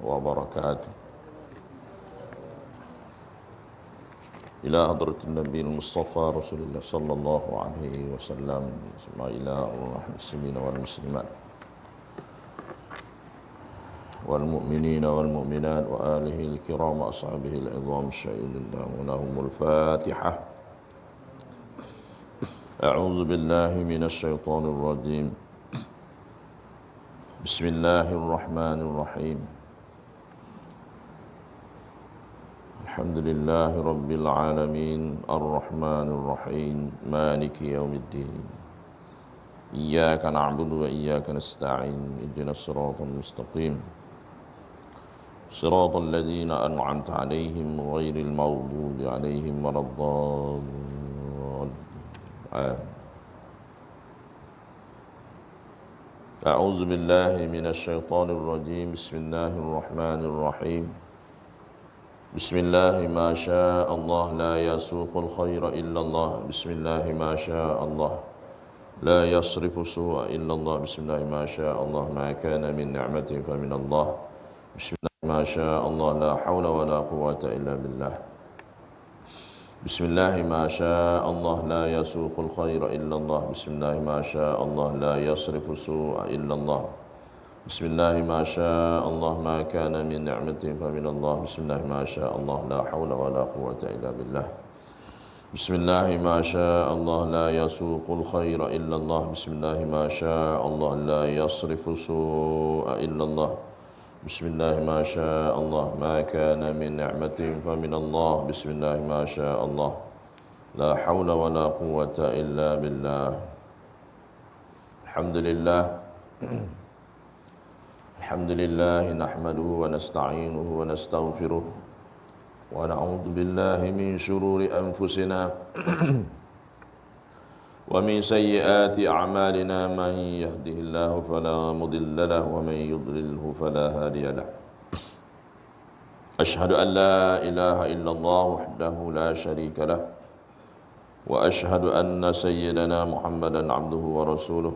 وبركاته. إلى حضرة النبي المصطفى رسول الله صلى الله عليه وسلم، ثم إلى المسلمين والمسلمات والمؤمنين والمؤمنات وآله الكرام وأصحابه العظام الشهيدين لهم الفاتحة. أعوذ بالله من الشيطان الرجيم. بسم الله الرحمن الرحيم. الحمد لله رب العالمين الرحمن الرحيم مالك يوم الدين. إياك نعبد وإياك نستعين اهدنا الصراط المستقيم صراط الذين أنعمت عليهم غير المغضوب عليهم ولا الضالين. أعوذ بالله من الشيطان الرجيم. بسم الله الرحمن الرحيم. بسم الله ما شاء الله لا يسوق الخير إلا الله. بسم الله ما شاء الله لا يصرف السوء إلا الله. بسم الله ما شاء الله ما كان من نعمة فمن الله. بسم الله ما شاء الله لا حول ولا قوة إلا بالله. بسم الله ما شاء الله لا يسوق الخير إلا الله. بسم الله ما شاء الله لا يصرف السوء إلا الله. بسم الله ما شاء الله ما كان من نعمة فمن الله. بسم الله ما شاء الله لا حول ولا قوة إلا بالله. بسم الله ما شاء الله لا يسوق الخير إلا الله. بسم الله ما شاء الله لا يصرف السوء إلا الله. بسم الله ما شاء الله ما كان من نعمة فمن الله. بسم الله ما شاء الله لا حول ولا قوة إلا بالله. الحمد لله. الحمد لله نحمده ونستعينه ونستغفره ونعوذ بالله من شرور أنفسنا ومن سيئات أعمالنا. من يهده الله فلا مضل له ومن يضلله فلا هادي له. أشهد أن لا إله إلا الله وحده لا شريك له وأشهد أن سيدنا محمدا عبده ورسوله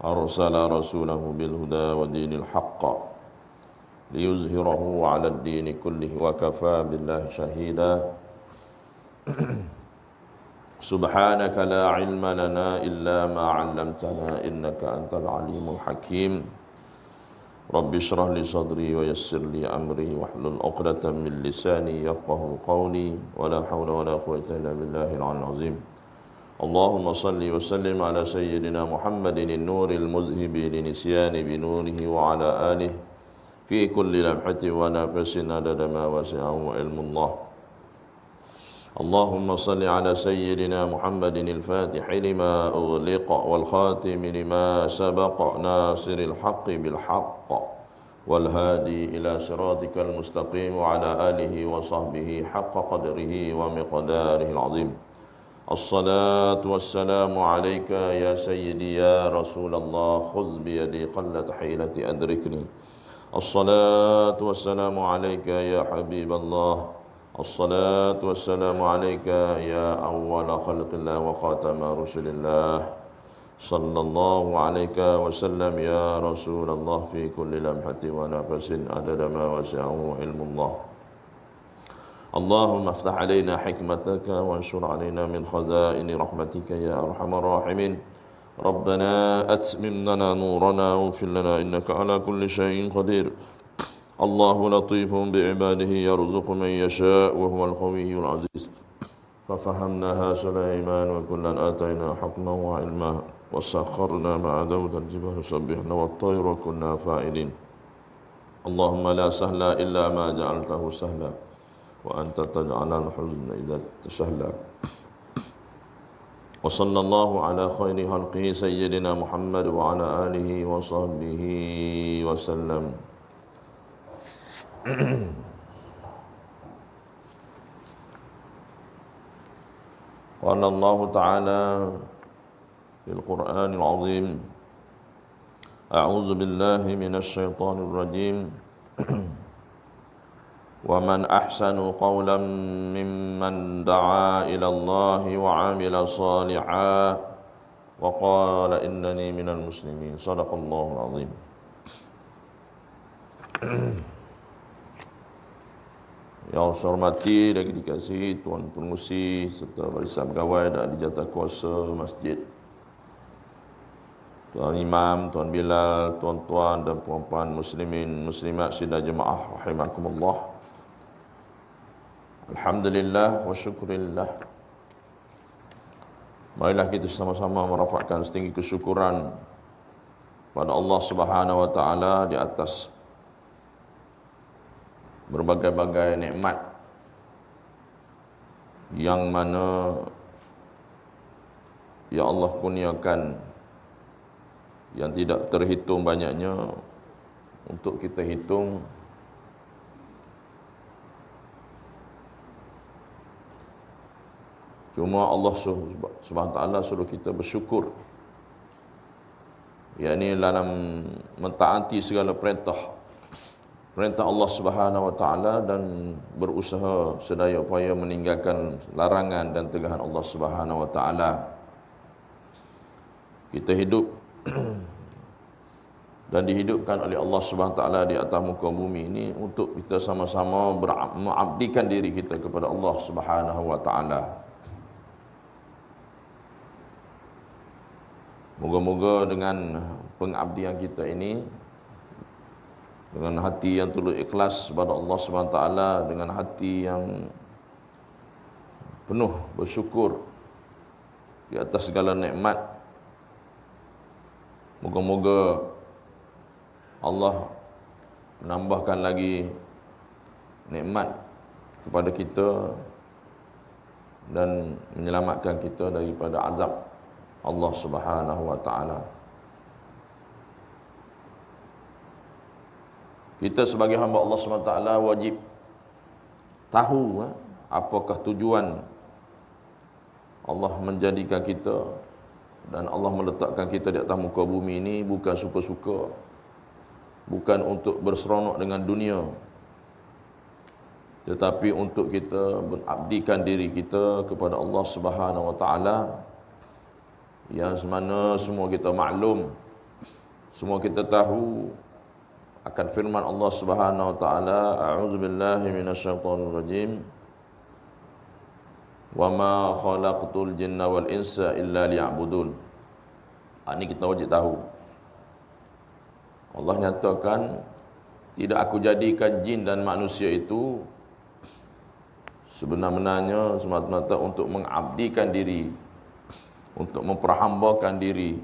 أرسل رسوله بالهدى ودين الحق ليظهره على الدين كله وكفى بالله شهيدا. سبحانك لا علم لنا إلا ما علمتنا إنك أنت العليم الحكيم. رب اشرح لي صدري ويسر لي أمري واحلل عقدة من لساني يفقهوا قولي ولا حول ولا قوة إلا بالله العلي العظيم. اللهم صل وسلم على سيدنا محمد النور المذهب لنسيان بنوره وعلى آله في كل لمحة ونفس عدد ما وسعه علم الله. اللهم صل على سيدنا محمد الفاتح لما أغلق والخاتم لما سبق ناصر الحق بالحق والهادي إلى صراطك المستقيم وعلى آله وصحبه حق قدره ومقداره العظيم. الصلاة والسلام عليك يا سيدي يا رسول الله خذ بيدي قلت حيلتي أدركني. الصلاة والسلام عليك يا حبيب الله. الصلاة والسلام عليك يا أول خلق الله وخاتم رسل الله. صلى الله عليك وسلم يا رسول الله في كل لمحة ونفس عدد ما وسعه علم الله. اللهم افتح علينا حكمتك وانشر علينا من خزائن رحمتك يا أرحم الراحمين. ربنا أتمم لنا نورنا واغفر لنا إنك على كل شيء قدير. الله لطيف بعباده يرزق من يشاء وهو القوي العزيز. ففهمناها سليمان وكلا آتينا حكما وعلما وسخرنا مع داود الجبال يسبحن والطير كنا فاعلين. اللهم لا سهل إلا ما جعلته سهلا وأنت تجعل الحزن إذا تسهلا. وصلى الله على خير خلقه سيدنا محمد وعلى آله وصحبه وسلم. قال الله تعالى في القرآن العظيم: أعوذ بالله من الشيطان الرجيم. ومن أحسن قولا ممن دعا إلى الله وعمل صالحا وقال إنني من المسلمين. صدق الله العظيم. Yang saya hormati dan dikasihi Tuan Pengurusi serta barisan pegawai dan dijawatkuasa masjid, Tuan Imam, Tuan Bilal, tuan-tuan dan puan-puan muslimin muslimat sidang jemaah rahimakumullah. Alhamdulillah wa syukurillah. Marilah kita sama-sama merafakkan setinggi kesyukuran pada Allah Subhanahu wa taala di atas berbagai-bagai nikmat yang mana ya Allah kurniakan yang tidak terhitung banyaknya untuk kita hitung. Cuma Allah Subhanahu wa taala suruh kita bersyukur, yakni dalam mentaati segala perintah Allah Subhanahu wa taala dan berusaha sedaya upaya meninggalkan larangan dan tegahan Allah Subhanahu wa taala. Kita hidup dan dihidupkan oleh Allah Subhanahu wa taala di atas muka bumi ini untuk kita sama-sama mengabdikan diri kita kepada Allah Subhanahu wa taala. Moga-moga dengan pengabdian kita ini, dengan hati yang tulus ikhlas kepada Allah SWT, dengan hati yang penuh bersyukur di atas segala nikmat, moga-moga Allah menambahkan lagi nikmat kepada kita dan menyelamatkan kita daripada azab Allah Subhanahu wa taala. Kita sebagai hamba Allah Subhanahu wa taala wajib tahu apakah tujuan Allah menjadikan kita dan Allah meletakkan kita di atas muka bumi ini bukan suka-suka, bukan untuk berseronok dengan dunia, tetapi untuk kita mengabdikan diri kita kepada Allah Subhanahu wa taala, yang semana semua kita maklum, semua kita tahu akan firman Allah Subhanahu wa taala, a'udzubillahi minasyaitonir rajim, wa ma khalaqtul jinna wal insa illa liya'budun. Ini kita wajib tahu. Allah nyatakan, tidak aku jadikan jin dan manusia itu sebenar-benarnya semata-mata untuk mengabdikan diri, untuk memperhambakan diri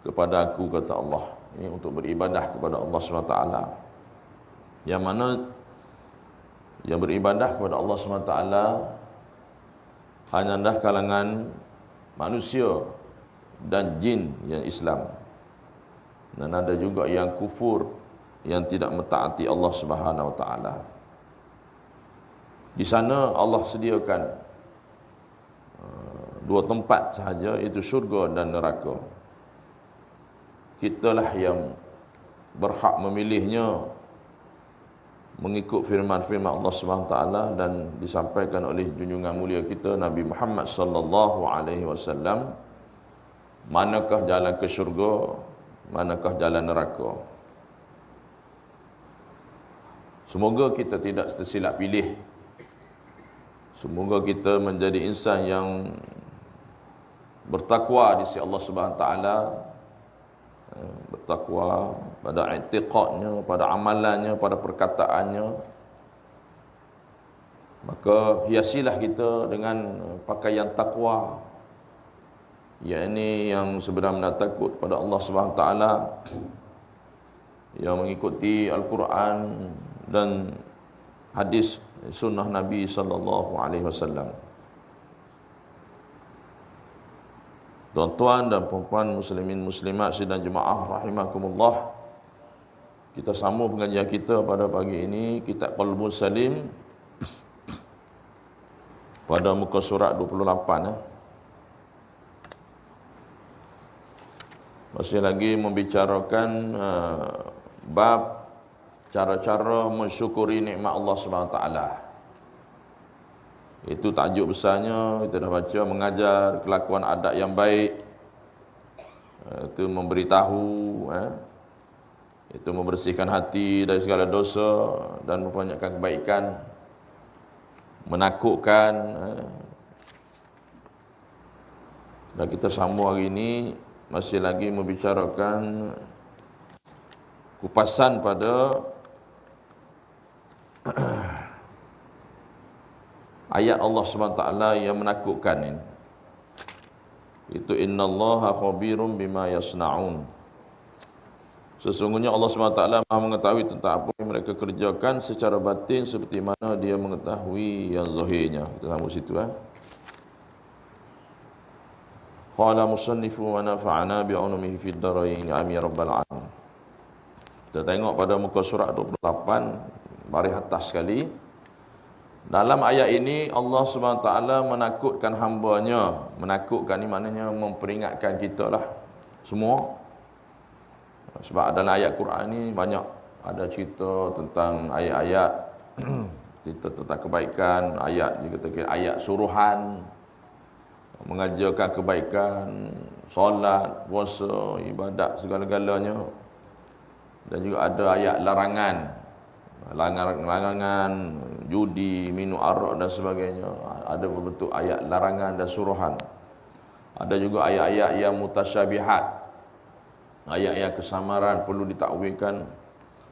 kepada aku, kata Allah. Ini untuk beribadah kepada Allah SWT. Yang mana yang beribadah kepada Allah SWT hanyalah kalangan manusia dan jin yang Islam. Dan ada juga yang kufur, yang tidak mentaati Allah Subhanahu wa taala. Di sana Allah sediakan dua tempat sahaja, iaitu syurga dan neraka. Kitalah yang berhak memilihnya mengikut firman-firman Allah Subhanahu wa taala dan disampaikan oleh junjungan mulia kita Nabi Muhammad sallallahu alaihi wasallam, manakah jalan ke syurga, manakah jalan neraka. Semoga kita tidak tersilap pilih. Semoga kita menjadi insan yang bertakwa di sisi Allah Subhanahu wa taala, bertakwa pada i'tiqadnya, pada amalannya, pada perkataannya. Maka hiasilah kita dengan pakaian takwa, yakni yang sebenar-benar takut pada Allah Subhanahu wa taala, yang mengikuti Al-Quran dan hadis sunnah Nabi sallallahu alaihi wasallam. Tuan-tuan dan puan-puan muslimin muslimat sidang jemaah rahimakumullah, kita sambung pengajian kita pada pagi ini, kitab Qalbun Salim, pada muka surat 28. Masih lagi membicarakan bab cara-cara mensyukuri nikmat Allah Subhanahu wa taala. Itu tajuk besarnya, kita dah baca, mengajar kelakuan adab yang baik. Itu memberitahu Itu membersihkan hati dari segala dosa dan membanyakkan kebaikan, menakutkan. Dan kita sambung hari ini masih lagi membicarakan kupasan pada ayat Allah SWT yang menakutkan ini. Itu innallaha khabirum bima yasna'un. Sesungguhnya Allah SWT Maha mengetahui tentang apa yang mereka kerjakan secara batin seperti mana Dia mengetahui yang zahirnya. Kita sambung situ. Qala musannifu wa nafa'ana bi'ulumihi fid darain amin ya rabbal alamin. Kita tengok pada muka surat 28 baris atas sekali. Dalam ayat ini Allah SWT menakutkan hamba-Nya. Menakutkan ni maknanya memperingatkan kita lah semua. Sebab dalam ayat Quran ni banyak ada cerita tentang ayat-ayat cerita tentang kebaikan, ayat juga ayat suruhan, mengajarkan kebaikan, solat, puasa, ibadat segala-galanya. Dan juga ada ayat larangan, larangan judi, minum arak dan sebagainya. Ada berbentuk ayat larangan dan suruhan. Ada juga ayat-ayat yang mutasyabihat, ayat yang kesamaran perlu ditakwilkan.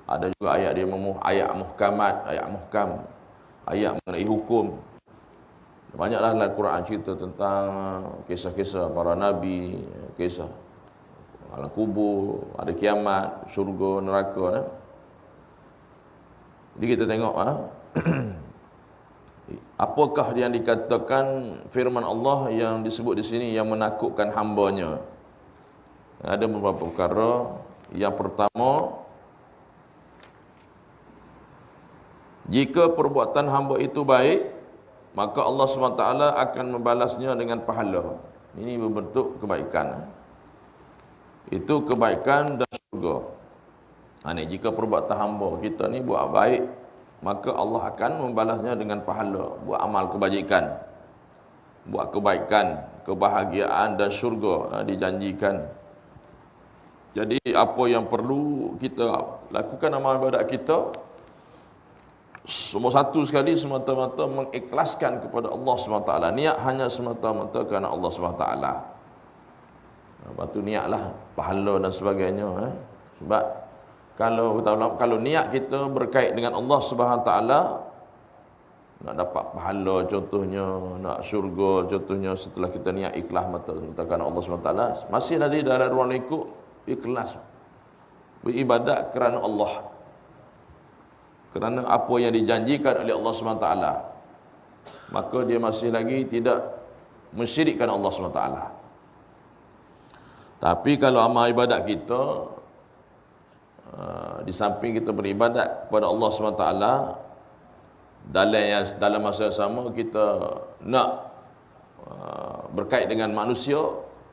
Ada juga ayat dia ayat muhkamat, ayat muhkam, ayat mengenai hukum. Banyaklah dalam Quran cerita tentang kisah-kisah para nabi, kisah alam kubur, ada kiamat, syurga, neraka. Jadi kita tengok apakah yang dikatakan firman Allah yang disebut di sini yang menakutkan hamba-Nya. Ada beberapa perkara. Yang pertama, jika perbuatan hamba itu baik, maka Allah SWT akan membalasnya dengan pahala. Ini berbentuk kebaikan. Itu kebaikan dan syurga. Jika perbuatan hamba kita ni buat baik, maka Allah akan membalasnya dengan pahala. Buat amal kebajikan, buat kebaikan, kebahagiaan dan syurga dijanjikan. Jadi apa yang perlu kita lakukan amal ibadat kita, semua satu sekali semata-mata mengikhlaskan kepada Allah SWT. Niat hanya semata-mata kerana Allah SWT. Lepas tu niatlah pahala dan sebagainya. Sebab kalau niat kita berkait dengan Allah SWT, nak dapat pahala contohnya, nak syurga contohnya, setelah kita niat ikhlas mata kerana Allah SWT, masih ada dalam ruang lingkup ikhlas beribadat kerana Allah, kerana apa yang dijanjikan oleh Allah SWT, maka dia masih lagi tidak mensyirikkan Allah SWT. Tapi kalau amal ibadat kita, di samping kita beribadat kepada Allah SWT, dalam masa yang sama kita nak berkait dengan manusia,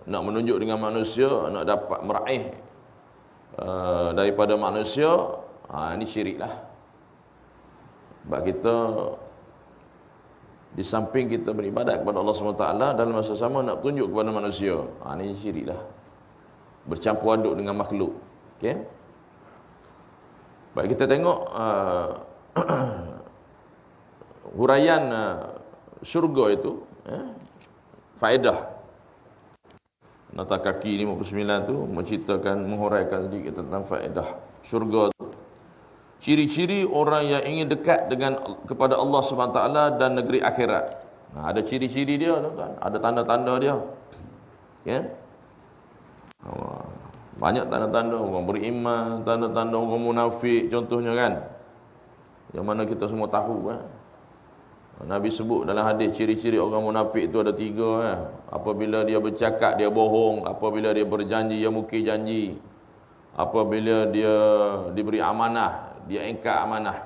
nak menunjuk dengan manusia, nak dapat meraih daripada manusia, ini syirik lah. Sebab kita di samping kita beribadat kepada Allah SWT, dalam masa sama nak tunjuk kepada manusia, ini syirik lah. Bercampur aduk dengan makhluk. Okay? Baik, kita tengok huraian syurga itu, faedah nota kaki 59 tu menceritakan, menghuraikan sedikit tentang faedah syurga tu. Ciri-ciri orang yang ingin dekat kepada Allah SWT dan negeri akhirat. Ada ciri-ciri dia, tuan-tuan. Ada tanda-tanda dia. Ya? Banyak tanda-tanda orang beriman, tanda-tanda orang munafik contohnya kan. Yang mana kita semua tahu kan. Nabi sebut dalam hadis ciri-ciri orang munafik itu ada 3 . Apabila dia bercakap dia bohong, apabila dia berjanji dia mukir janji, apabila dia diberi amanah dia ingkar amanah.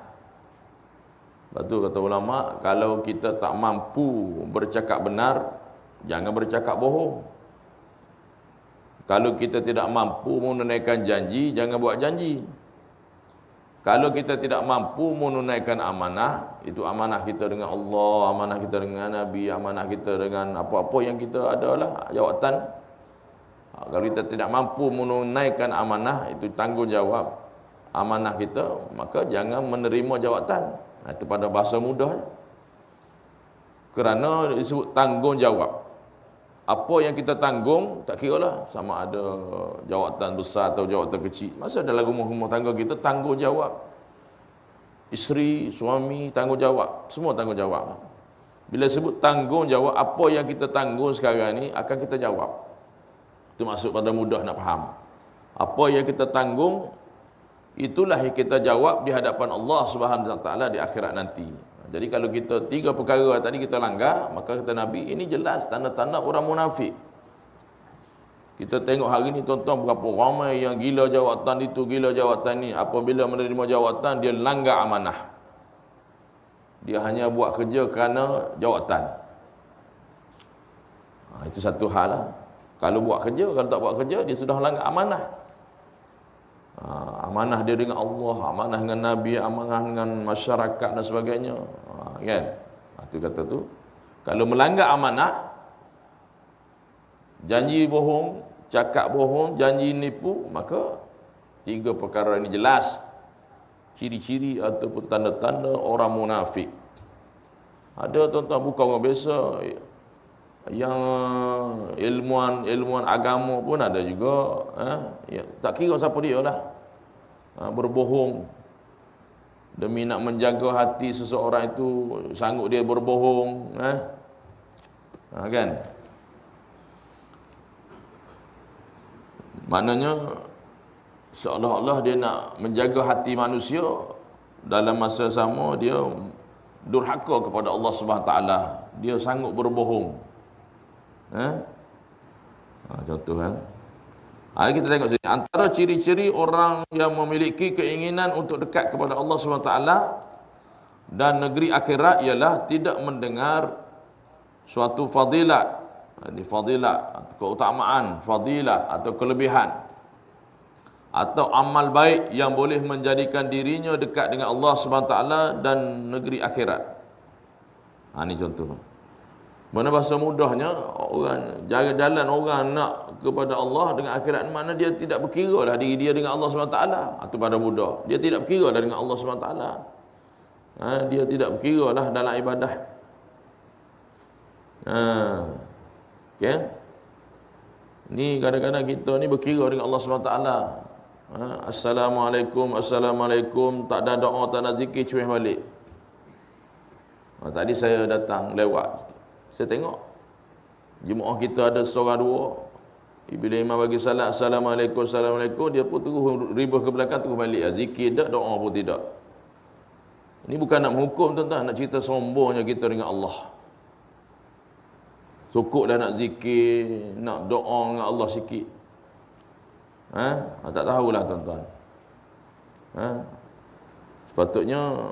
Lepas tu kata ulama, kalau kita tak mampu bercakap benar, jangan bercakap bohong. Kalau kita tidak mampu menunaikan janji, jangan buat janji. Kalau kita tidak mampu menunaikan amanah, itu amanah kita dengan Allah, amanah kita dengan Nabi, amanah kita dengan apa-apa yang kita adalah jawatan. Kalau kita tidak mampu menunaikan amanah, itu tanggungjawab. amanah kita, maka jangan menerima jawatan. Itu pada bahasa mudah. Kerana disebut tanggungjawab. Apa yang kita tanggung, tak kira lah sama ada jawatan besar atau jawatan kecil. Masa dalam rumah tangga kita tanggungjawab. Isteri, suami tanggungjawab, semua tanggungjawab. Bila sebut tanggungjawab, apa yang kita tanggung sekarang ni akan kita jawab. Itu maksud pada mudah nak faham. Apa yang kita tanggung, itulah yang kita jawab di hadapan Allah Subhanahu Wa Taala di akhirat nanti. Jadi kalau kita 3 perkara tadi kita langgar, maka kata Nabi, ini jelas tanda-tanda orang munafik. Kita tengok hari ni tuan-tuan berapa ramai yang gila jawatan itu, gila jawatan ni. Apabila menerima jawatan, dia langgar amanah. Dia hanya buat kerja kerana jawatan. Itu satu hal lah. Kalau buat kerja, kalau tak buat kerja, dia sudah langgar amanah. Amanah dia dengan Allah, amanah dengan Nabi, amanah dengan masyarakat dan sebagainya. Kan? Itu kata tu. Kalau melanggar amanah, janji bohong, cakap bohong, janji nipu, maka 3 perkara ini jelas ciri-ciri ataupun tanda-tanda orang munafik. Ada tuan-tuan bukan orang biasa, yang ilmuan agama pun ada juga, ya, tak kira siapa dia lah, berbohong demi nak menjaga hati seseorang itu, sanggup dia berbohong, kan? Maknanya seolah-olah dia nak menjaga hati manusia, dalam masa sama dia durhaka kepada Allah Subhanahu Wa Taala. Dia sanggup berbohong. Contoh kan. Kita tengok sini, antara ciri-ciri orang yang memiliki keinginan untuk dekat kepada Allah Subhanahu Wa Taala dan negeri akhirat ialah tidak mendengar suatu fadilat. Ini fadilat, keutamaan, fadilah atau kelebihan atau amal baik yang boleh menjadikan dirinya dekat dengan Allah Subhanahu Taala dan negeri akhirat. Ini contoh. Mana bahasa mudahnya, orang jalan orang nak kepada Allah dengan akhirat, mana dia tidak berkira lah diri dia dengan Allah SWT. Itu pada mudah. Dia tidak berkira lah dengan Allah SWT. Dia tidak berkira lah dalam ibadah. Okay? Ni kadang-kadang kita ni berkira dengan Allah SWT. Assalamualaikum, Assalamualaikum, tak ada doa, tak ada zikir, cuih balik. Tadi saya datang lewat, saya tengok jemaah kita ada seorang dua, bila imam bagi salat Assalamualaikum, Assalamualaikum, dia pun terus ribah ke belakang, terus balik. Zikir tak, doa pun tidak. Ini bukan nak menghukum tuan-tuan, nak cerita sombongnya kita dengan Allah. Cukup dah nak zikir, nak doa dengan Allah sikit. Tak tahulah tuan-tuan. Sepatutnya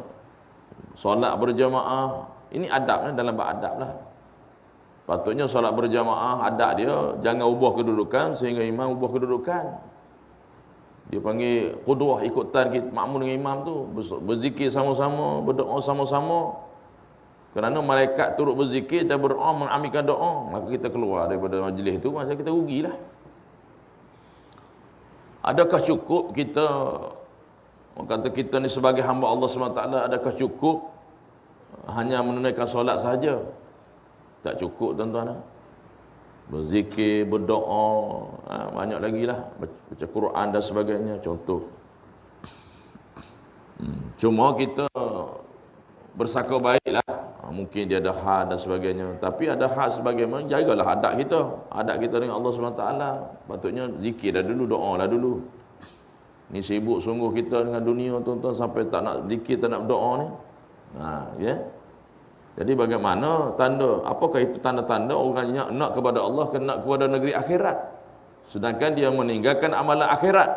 solat berjamaah, ini adabnya, dalam bab adab lah. Patutnya solat berjamaah, adab dia jangan ubah kedudukan sehingga imam ubah kedudukan. Dia panggil qudwah, ikutan kita makmum dengan imam tu, berzikir sama-sama, berdoa sama-sama. Kerana malaikat turut berzikir dan berdoa mengaminkan doa, maka kita keluar daripada majlis tu, macam kita rugilah. Adakah cukup kita, orang kata kita ni sebagai hamba Allah SWT, adakah cukup hanya menunaikan solat sahaja? Tak cukup tuan-tuan. Berzikir, berdoa, banyak lagi lah, baca Quran dan sebagainya, contoh. Cuma kita bersangka baiklah, mungkin dia ada had dan sebagainya, tapi ada had sebagaimana, jagalah adab kita. Adab kita dengan Allah SWT, patutnya zikir dah dulu, doa lah dulu. Ni sibuk sungguh kita dengan dunia tuan-tuan, sampai tak nak zikir, tak nak berdoa ni. Ya. Jadi bagaimana tanda, apakah itu tanda-tanda orang yang nak kepada Allah, nak kepada negeri akhirat, sedangkan dia meninggalkan amalan akhirat?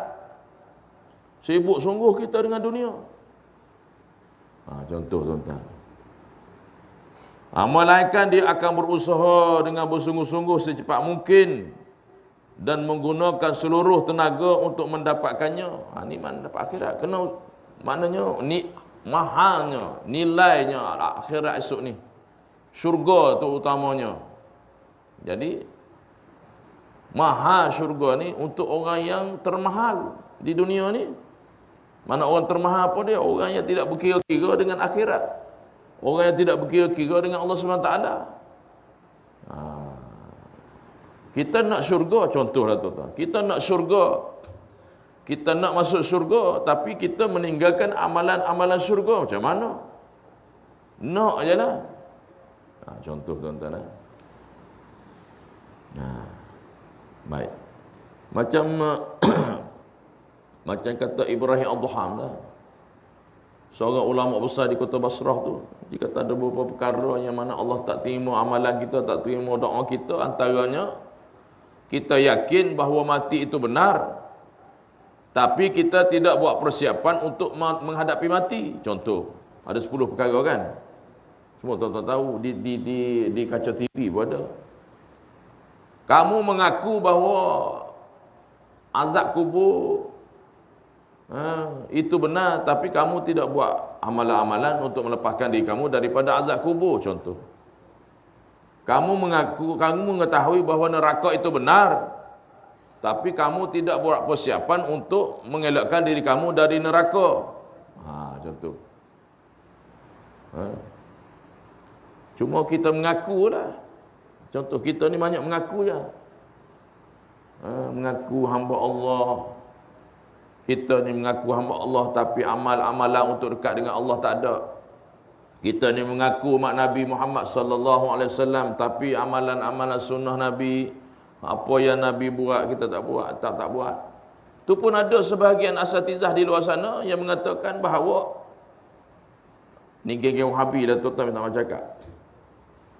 Sibuk sungguh kita dengan dunia. Contoh tuan-tuan. Melainkan dia akan berusaha dengan bersungguh-sungguh secepat mungkin dan menggunakan seluruh tenaga untuk mendapatkannya. Ini mana dapat akhirat? Kena, maknanya ni mahalnya, nilainya akhirat esok ni. Syurga tu utamanya. Jadi mahal syurga ni untuk orang yang termahal di dunia ni. Mana orang termaha apa dia? Orang yang tidak berkira-kira dengan akhirat. Orang yang tidak berkira-kira dengan Allah SWT. Kita nak syurga, contohlah tuan-tuan. Kita nak syurga. Kita nak masuk syurga, tapi kita meninggalkan amalan-amalan syurga. Macam mana? Nak je lah. Contoh tuan-tuan. Baik. Macam macam kata Ibrahim Ad-Duham lah. Seorang ulama besar di kota Basrah tu, dia kata ada beberapa perkara yang mana Allah tak terima amalan kita, tak terima doa kita. Antaranya, kita yakin bahawa mati itu benar, tapi kita tidak buat persiapan untuk menghadapi mati. Contoh, ada 10 perkara kan. Semua tuan-tuan tahu, di kaca TV pun ada. Kamu mengaku bahawa azab kubur itu benar, tapi kamu tidak buat amalan-amalan untuk melepaskan diri kamu daripada azab kubur. Contoh, kamu mengetahui bahawa neraka itu benar, tapi kamu tidak buat persiapan untuk mengelakkan diri kamu dari neraka. Contoh. Cuma kita mengaku lah. Contoh, kita ni banyak mengaku je. Mengaku hamba Allah. Kita ni mengaku hamba Allah, tapi amal-amalan untuk dekat dengan Allah tak ada. Kita ni mengaku umat Nabi Muhammad sallallahu alaihi wasallam, tapi amalan-amalan sunnah Nabi, apa yang Nabi buat kita tak buat, tak buat. Tu pun ada sebahagian asatizah di luar sana yang mengatakan bahawa ni geng-geng Wahabi dah tuan-tuan nak cakap.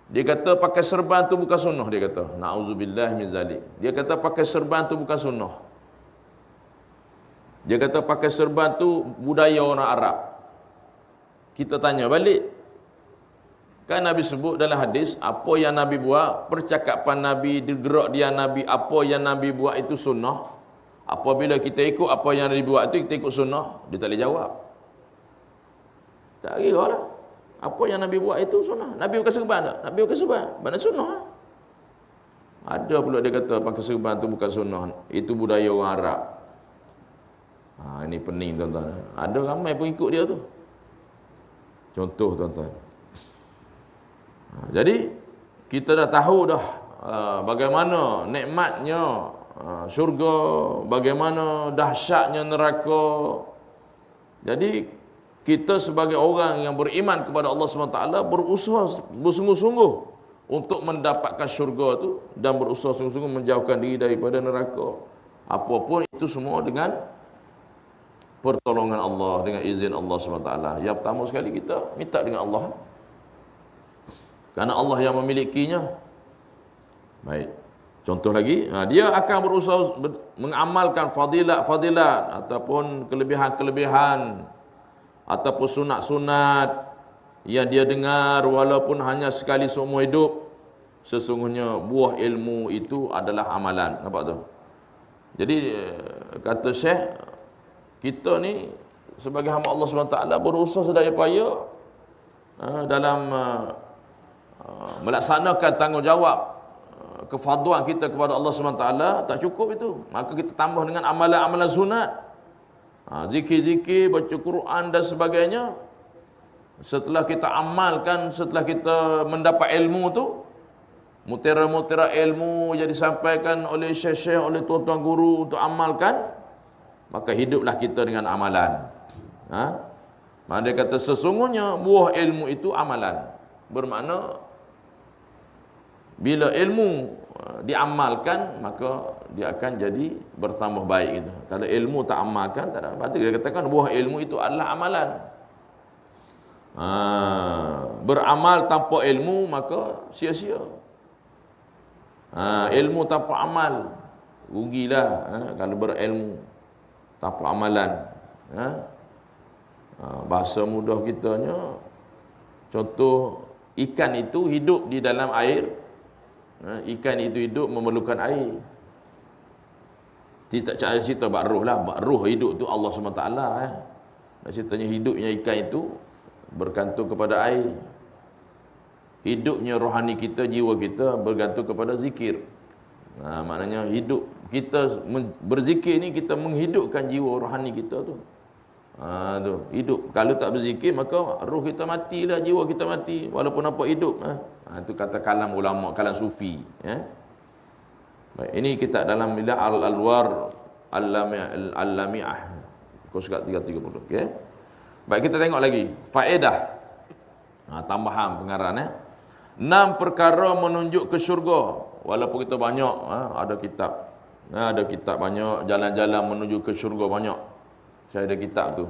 Dia kata pakai serban tu bukan sunnah, dia kata. Na'udzubillah min zalik. Dia kata pakai serban tu bukan sunnah. Dia kata pakai serban tu budaya orang Arab. Kita tanya balik. Kan Nabi sebut dalam hadis, apa yang Nabi buat, percakapan Nabi, gerak dia Nabi, apa yang Nabi buat itu sunnah. Apabila kita ikut apa yang Nabi buat itu, kita ikut sunnah. Dia tak boleh jawab. Tak kira lah. Apa yang Nabi buat itu sunnah. Nabi pakai serban tak? Nabi pakai serban. Mana sunnah? Ada pula dia kata pakai serban itu bukan sunnah. Itu budaya orang Arab. Ini pening tuan-tuan. Ada ramai pun ikut dia tu. Contoh tuan-tuan. Jadi kita dah tahu dah bagaimana nikmatnya syurga, bagaimana dahsyatnya neraka. Jadi kita sebagai orang yang beriman kepada Allah SWT berusaha bersungguh-sungguh untuk mendapatkan syurga tu, dan berusaha sungguh-sungguh menjauhkan diri daripada neraka. Apapun itu semua dengan pertolongan Allah, dengan izin Allah SWT. Yang pertama sekali kita minta dengan Allah, kerana Allah yang memilikinya. Baik. Contoh lagi, dia akan berusaha mengamalkan fadilat-fadilat ataupun kelebihan-kelebihan ataupun sunat-sunat yang dia dengar walaupun hanya sekali seumur hidup. Sesungguhnya buah ilmu itu adalah amalan. Nampak tu? Jadi kata Syekh, kita ni sebagai hamba Allah SWT berusaha sedaya upaya dalam melaksanakan tanggungjawab kefarduan kita kepada Allah SWT. Tak cukup itu, maka kita tambah dengan amalan-amalan sunat, zikir-zikir, baca Quran dan sebagainya. Setelah kita amalkan, setelah kita mendapat ilmu tu, mutiara-mutiara ilmu yang disampaikan oleh syekh-syekh, oleh tuan-tuan guru untuk amalkan, maka hiduplah kita dengan amalan. Maka dia kata sesungguhnya buah ilmu itu amalan. Bermakna bila ilmu diamalkan, maka dia akan jadi bertambah baik gitu. Kalau ilmu tak amalkan, tak ada. Berarti dia katakan buah ilmu itu adalah amalan. Beramal tanpa ilmu maka sia-sia. Ilmu tanpa amal rugilah. Kalau berilmu tanpa amalan, bahasa mudah kitanya, contoh ikan itu hidup di dalam air. Ikan itu hidup memerlukan air. Tidak cerita bak roh lah. Bak roh hidup tu Allah SWT. Ceritanya hidupnya ikan itu bergantung kepada air. Hidupnya rohani kita, jiwa kita bergantung kepada zikir. Maknanya hidup kita berzikir ni, kita menghidupkan jiwa rohani kita tu. Tu, hidup. Kalau tak berzikir, maka roh kita matilah, jiwa kita mati. Walaupun nampak hidup. Itu kata kalam ulama, kalam sufi. Baik, ini kita dalam milah al-alwar al-lami'ah. Koskat 330. Okay? Baik, kita tengok lagi. Faedah. Tambahan pengarang. 6 perkara menunjuk ke syurga. Walaupun kita banyak, ada kitab. Ada kitab banyak, jalan-jalan menuju ke syurga banyak. Saya ada kitab tu.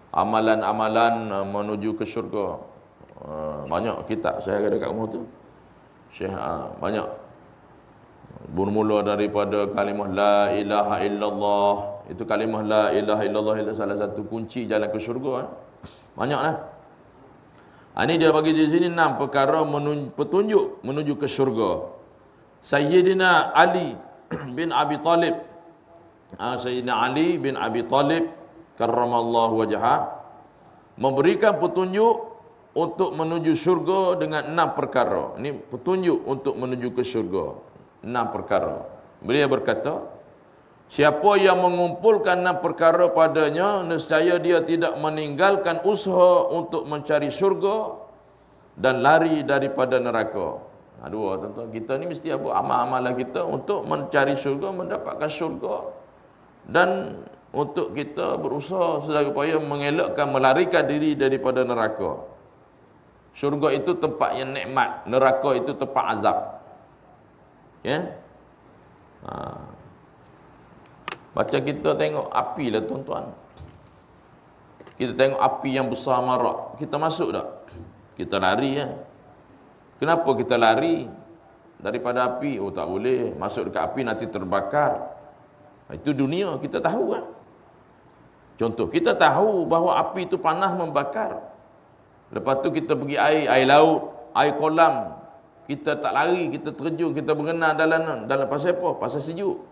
Amalan-amalan menuju ke syurga. Banyak kitab saya ada kat rumah tu. Syekh banyak. Bermula daripada kalimah la ilaha illallah. Itu kalimah la ilaha illallah itu salah satu kunci jalan ke syurga. Banyaklah. Ini dia bagi di sini 6 perkara petunjuk menuju ke syurga. Sayyidina Ali bin Abi Talib. Sayyidina Ali bin Abi Talib karramallahu wajhah memberikan petunjuk untuk menuju syurga dengan 6 perkara. Ini petunjuk untuk menuju ke syurga. 6 perkara. Beliau berkata, siapa yang mengumpulkan 6 perkara padanya, nescaya dia tidak meninggalkan usaha untuk mencari syurga dan lari daripada neraka. Dua, tuan-tuan, kita ni mesti apa? Amal-amalan kita untuk mencari syurga, mendapatkan syurga, dan untuk kita berusaha sedaya upaya mengelakkan, melarikan diri daripada neraka. Syurga itu tempat yang nikmat, neraka itu tempat azab. Ya? Macam kita tengok api lah, tuan-tuan. Kita tengok api yang besar marak, kita masuk tak? Kita lari ya. Kenapa kita lari daripada api? Oh, tak boleh masuk dekat api, nanti terbakar. Itu dunia, kita tahu kan? Contoh, kita tahu bahawa api itu panas membakar. Lepas tu kita pergi air laut, air kolam. Kita tak lari, kita terjun, kita berenang dalam pasal apa? Pasal sejuk.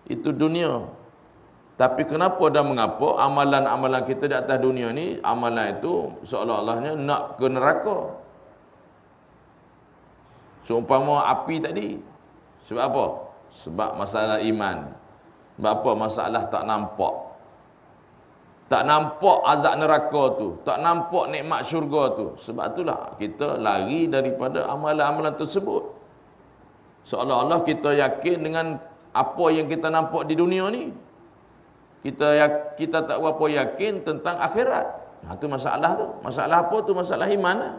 Itu dunia. Tapi kenapa dan mengapa amalan-amalan kita di atas dunia ni, amalan itu seolah-olahnya nak ke neraka. Seumpama api tadi. Sebab apa? Sebab masalah iman. Sebab apa? Masalah tak nampak. Tak nampak azab neraka tu, tak nampak nikmat syurga tu. Sebab itulah kita lari daripada amalan-amalan tersebut. Seolah-olah kita yakin dengan apa yang kita nampak di dunia ni. Kita tak berapa yakin tentang akhirat. Itu masalah tu. Masalah apa tu? Masalah iman lah.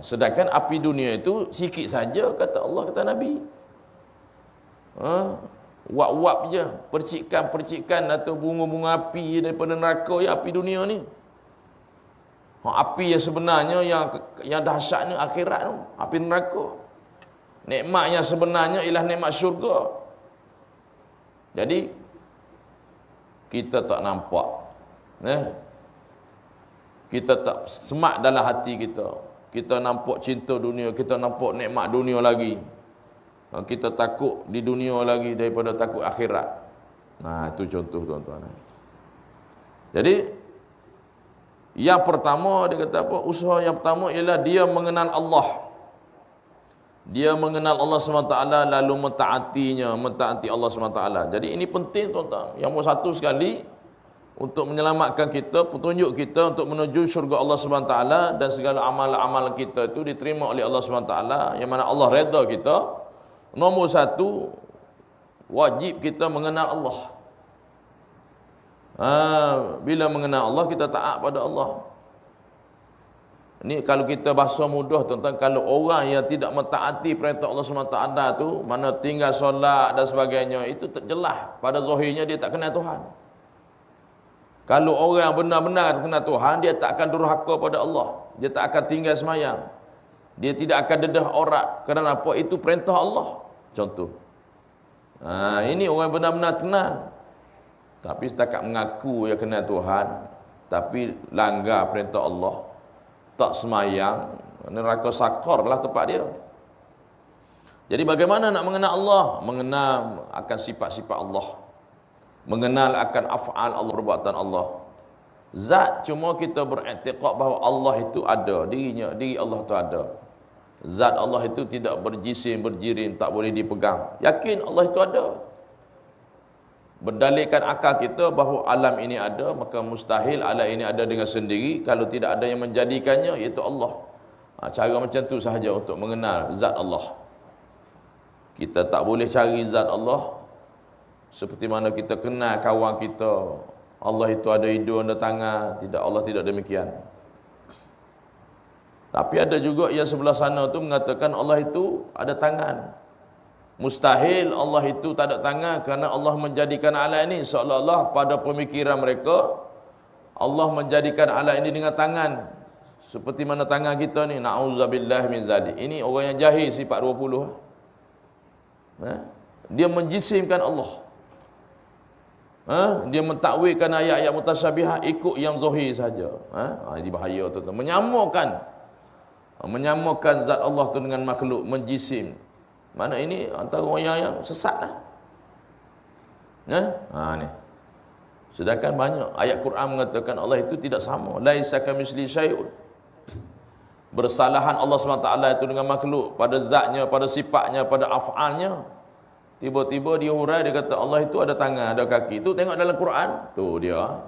Sedangkan api dunia itu sikit saja, kata Allah, kata Nabi. Wap-wap je, percikan-percikan atau bunga-bunga api daripada neraka ya, api dunia ni. Api yang sebenarnya yang dahsyat ni akhirat tu, api neraka. Nikmat yang sebenarnya ialah nikmat syurga. Jadi kita tak nampak. Kita tak semak dalam hati kita. Kita nampak cinta dunia, kita nampak nikmat dunia lagi. Kita takut di dunia lagi daripada takut akhirat. Itu contoh, tuan-tuan. Jadi yang pertama dia kata apa? Usaha yang pertama ialah dia mengenal Allah. Dia mengenal Allah SWT lalu mentaati Allah SWT. Jadi ini penting, tuan-tuan. Yang nombor satu sekali untuk menyelamatkan kita, petunjuk kita untuk menuju syurga Allah SWT, dan segala amal-amal kita itu diterima oleh Allah SWT, yang mana Allah redha kita. Nombor satu, wajib kita mengenal Allah. Bila mengenal Allah, kita taat pada Allah. Ini kalau kita bahasa mudah, tuan-tuan, kalau orang yang tidak mentaati perintah Allah SWT tu, mana tinggal solat dan sebagainya, itu terjelas pada zahirnya dia tak kenal Tuhan. Kalau orang yang benar-benar kenal Tuhan, dia tak akan durhaka pada Allah. Dia tak akan tinggal semayang. Dia tidak akan dedah aurat. Kerana apa? Itu perintah Allah. Contoh. Ini orang benar-benar kenal. Tapi setakat mengaku dia kenal Tuhan, tapi langgar perintah Allah, tak semayang, neraka sakar lah tempat dia. Jadi bagaimana nak mengenal Allah? Mengenal akan sifat-sifat Allah. Mengenal akan af'al Allah, perbuatan Allah. Zat, cuma kita beriktikad bahawa Allah itu ada, diri Allah itu ada. Zat Allah itu tidak berjisim, berjirim, tak boleh dipegang. Yakin Allah itu ada. berdalilkan akal kita bahawa alam ini ada, maka mustahil alam ini ada dengan sendiri kalau tidak ada yang menjadikannya, iaitu Allah. Cara macam tu sahaja untuk mengenal zat Allah. Kita tak boleh cari zat Allah seperti mana kita kenal kawan kita, Allah itu ada hidung, ada tangan. Tidak, Allah tidak demikian. Tapi ada juga yang sebelah sana tu mengatakan Allah itu ada tangan. Mustahil Allah itu tak ada tangan, kerana Allah menjadikan alam ini seolah-olah pada pemikiran mereka Allah menjadikan alam ini dengan tangan, seperti mana tangan kita ni. Na'udzubillah min zalik. Ini orang yang jahil sifat 20. Dia menjisimkan Allah. Dia mentakwilkan ayat-ayat mutasyabihah ikut yang zahir saja. Ini bahaya tu. Menyamakan zat Allah tu dengan makhluk, menjisim. Mana ini antara orang yang sesat lah. Ni. Sedangkan banyak ayat Quran mengatakan Allah itu tidak sama. Laisa kamitsli syai'un. Bersalahan Allah SWT itu dengan makhluk pada zatnya, pada sifatnya, pada af'alnya. Tiba-tiba dia hurai, dia kata Allah itu ada tangan, ada kaki. Tu tengok dalam Quran, tu dia.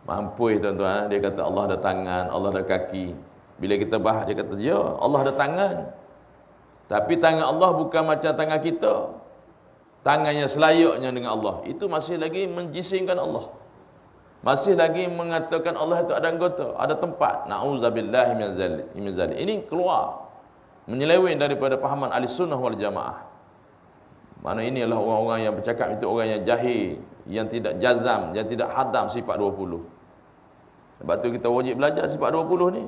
Mampus tuan-tuan, dia kata Allah ada tangan, Allah ada kaki. Bila kita bahas, dia kata, ya Allah ada tangan. Tapi tangan Allah bukan macam tangan kita. Tangannya selayaknya dengan Allah. Itu masih lagi menjisimkan Allah. Masih lagi mengatakan Allah itu ada anggota, ada tempat. Na'udzubillahi min zalik. Ini keluar, menyeleweng daripada pahaman ahli sunnah wal jamaah. Mana ini adalah orang-orang yang bercakap itu orang yang jahil, yang tidak jazam, yang tidak hadam sifat 20. Sebab tu kita wajib belajar sifat 20 ni.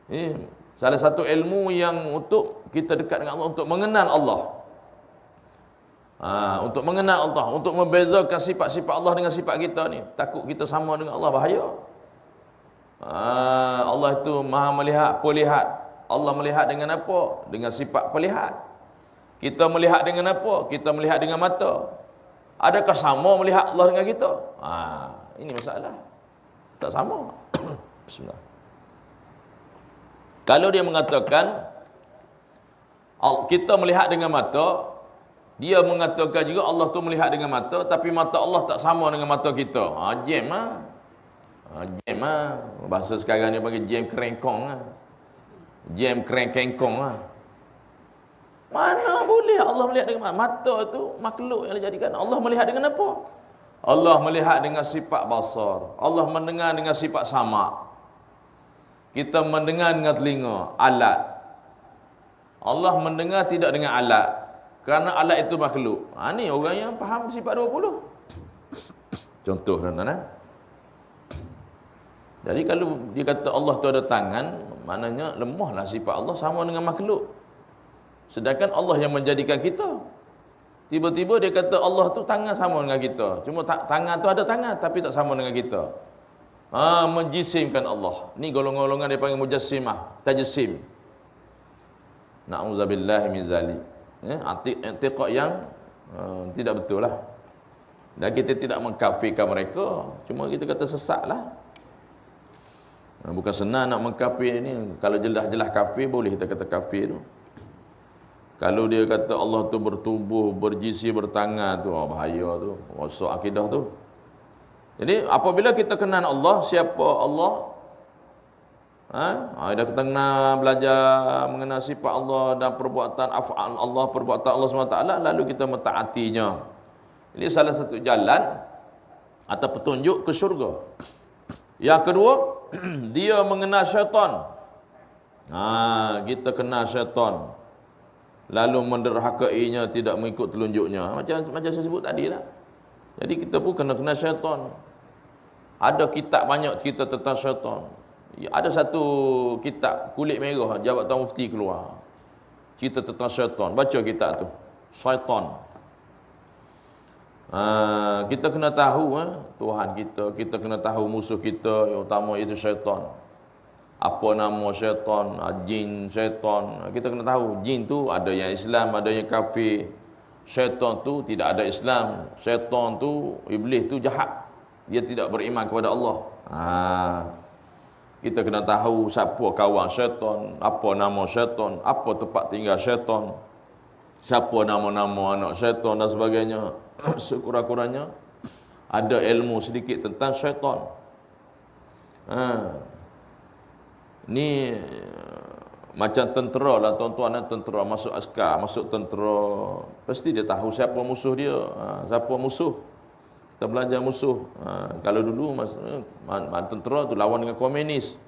Ini salah satu ilmu yang untuk kita dekat dengan Allah, untuk mengenal Allah. Untuk mengenal Allah, untuk membezakan sifat-sifat Allah dengan sifat kita ni. Takut kita sama dengan Allah, bahaya. Allah itu maha melihat, pelihat. Allah melihat dengan apa? Dengan sifat pelihat. Kita melihat dengan apa? Kita melihat dengan mata. Adakah sama melihat Allah dengan kita? Ini masalah. Tak sama. Bismillah. Kalau dia mengatakan kita melihat dengan mata, dia mengatakan juga Allah tu melihat dengan mata, tapi mata Allah tak sama dengan mata kita. Jam jam bahasa sekarang ni panggil jam kerengkong jam kerengkengkong Mana boleh Allah melihat dengan mata tu makhluk yang dijadikan. Allah melihat dengan apa? Allah melihat dengan sifat basar. Allah mendengar dengan sifat sama'. Kita mendengar dengan telinga, alat. Allah mendengar tidak dengan alat, kerana alat itu makhluk. Ni orang yang faham sifat 20. Contoh tuan-tuan. Jadi kalau dia kata Allah tu ada tangan, maknanya lemahlah sifat Allah sama dengan makhluk. Sedangkan Allah yang menjadikan kita. Tiba-tiba dia kata Allah tu tangan sama dengan kita. Cuma tangan tu ada tangan tapi tak sama dengan kita. Menjisimkan Allah. Ni golongan-golongan dia panggil mujassimah, tajsim. Na'udzubillahi min zalik. I'tiqad yang tidak betul lah. Dan kita tidak mengkafirkan mereka, cuma kita kata sesatlah. Bukan senang nak mengkafir ni. Kalau jelas-jelas kafir, boleh kita kata kafir tu. Kalau dia kata Allah tu bertubuh, berjisi, bertangan tu, bahaya tu. Rosak akidah tu. Jadi apabila kita kenal Allah, siapa Allah? Dah kita kenal, belajar mengenal sifat Allah dan perbuatan af'al Allah, perbuatan Allah SWT, lalu kita mentaatinya. Ini salah satu jalan atau petunjuk ke syurga. Yang kedua, dia mengenal syaitan. Kita kenal syaitan, lalu menderhakainya, tidak mengikut telunjuknya. Macam saya sebut tadi lah. Jadi kita pun kena kenal syaitan. Ada kitab banyak cerita tentang syaitan. Ada satu kitab kulit merah, Jabatan Mufti keluar, cerita tentang syaitan. Baca kitab tu, Syaitan. Kita kena tahu Tuhan kita kena tahu musuh kita yang utama itu syaitan. Apa nama syaitan? Jin syaitan. Kita kena tahu jin tu ada yang Islam, ada yang kafir. Syaitan tu tidak ada Islam. Syaitan tu, iblis tu jahat. Dia tidak beriman kepada Allah. Kita kena tahu siapa kawan syaitan, apa nama syaitan, apa tempat tinggal syaitan. siapa nama-nama anak syaitan dan sebagainya. Sekurang-kurangnya ada ilmu sedikit tentang syaitan. Ni macam tentera lah tuan-tuan, tentera masuk askar, masuk tentera, pasti dia tahu siapa musuh dia. Siapa musuh, kita belajar musuh. Kalau dulu tentera tu lawan dengan komunis.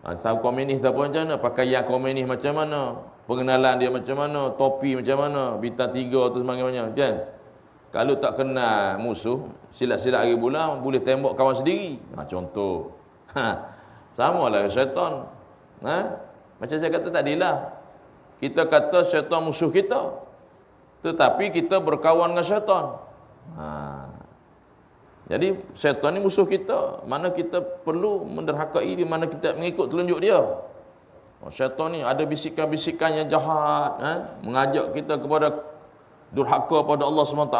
Tahu komunis tak apa macam mana, pakaian komunis macam mana, pengenalan dia macam mana, topi macam mana, bintang 3 tu sebagainya, kan? Kalau tak kenal musuh, silat-silat hari bulan boleh tembak kawan sendiri. Contoh. Sama lah syaitan. Macam saya kata tadilah, kita kata syaitan musuh kita, tetapi kita berkawan dengan syaitan. Jadi syaitan ni musuh kita, mana kita perlu menderhakai dia, mana kita mengikut telunjuk dia. Syaitan ni ada bisikan-bisikan yang jahat, mengajak kita kepada durhaka pada Allah SWT.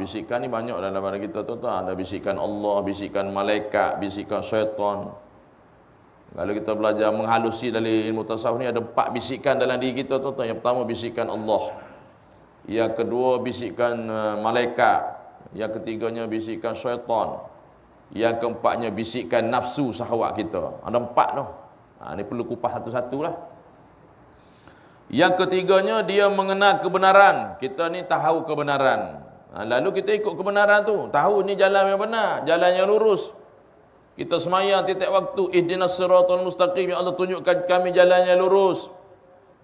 Bisikan ni banyak dalam daripada kita, tuan-tuan. Ada bisikan Allah, bisikan malaikat, bisikan syaitan. Kalau kita belajar menghalusi dari ilmu tasawuf ni, ada 4 bisikan dalam diri kita, tuan-tuan. Yang pertama bisikan Allah, yang kedua bisikan malaikat, yang ketiganya bisikan syaitan, yang keempatnya bisikan nafsu syahwat kita. Ada 4 tu. Ni perlu kupas satu-satu lah. Yang ketiganya dia mengenal kebenaran. Kita ni tahu kebenaran, lalu kita ikut kebenaran tu, tahu ni jalan yang benar, jalan yang lurus. Kita semayang tiap waktu, ihdinas siratal mustaqim, ya Allah tunjukkan kami jalan yang lurus.